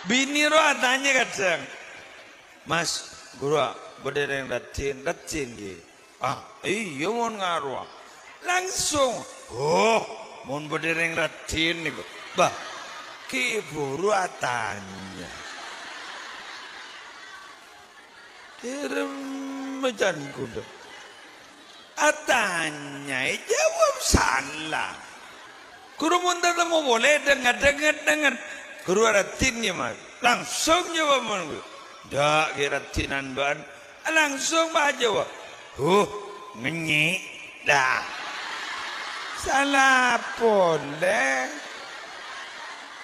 Bini roh tanya kadang, Mas, guru, berdering racin gitu. Iya mau ngaruh. Langsung, mau berdering racin nih, bah, ki buru tanya. Terem macam kuda. Atanya jawab salah. Guru muntah mau boleh dengar. Guru ratinnya mas, langsung jawab mana? Dak kiratinan ban, langsung bah jawab. Ngenyi dah. Salah boleh.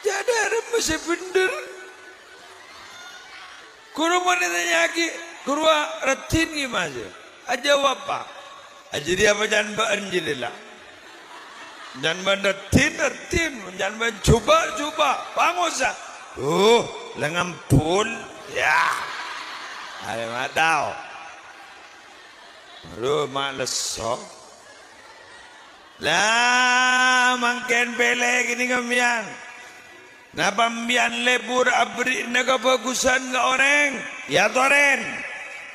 Jadi ada masih bener. Guru mana tanya lagi, guru ratin gimana? Jawab apa? Jadi apa jangan beranjililah. Jangan bandatin, jangan coba, bangusa. Lengan pun, ya. Ada matau. Males so. Lah, makin pelek ini kamian. Napambian lebur abri naga bagusan ga orang, ya toren.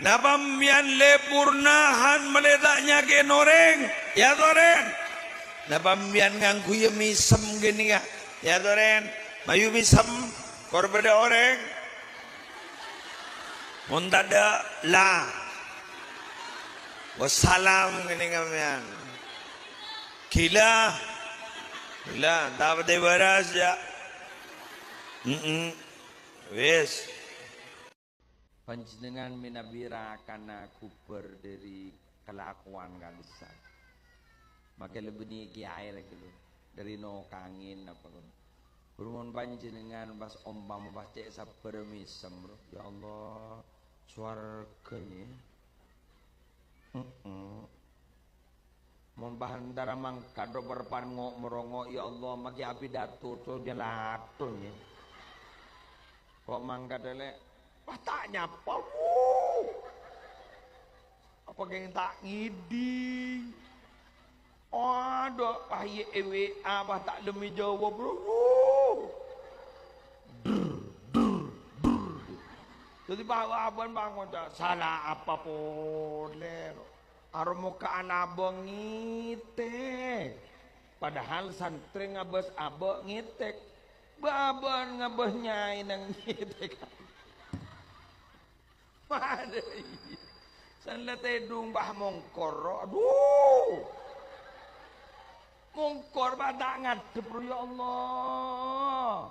Napambian lebur nahan meledaknya ke noreng, ya toren. Napambian nganggu ya misem gini ya toren. Mayu misem korbeda orang. Muntada la. Wassalam gini kamian. Kila, dapat beras ya. Wes. Panjenengan minabira karena kuper dari kelakuan kalisan. Maka lebih ni kiai lagi lu dari no kangin apa pun. Kurun panjenengan pas ombang pas cek sabar misem bro. Ya Allah swarganya. Membahandara mangkat do berpan ngok merongok ya Allah maki api datu tu dia latunya. Kok mangkat dele? Wah tak nyapa. Apa yang tak ngidi? Aduh, pahye ewe apa tak demi jawab bro. Jadi bawa abang bangun salah apa boleh. Armuka anabong ngitek. Padahal santri ngabes abok ngitek. Babon ngabes nyai nang ngitek. Mada sanla tedung bah mongkor. Aduh. Mongkor badak ngadep ya Allah.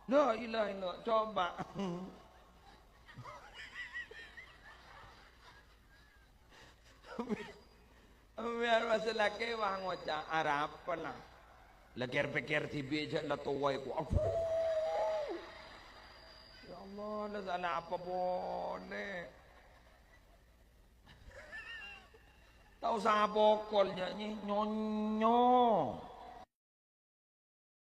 La ilaha illallah. Coba. Biar masalah ke wah ngocak Arab pernah. Leker peker tibi je la tuwai ku. Ya Allah, dah sana apa boleh. Tahu sah pokolnya ni nyonyo.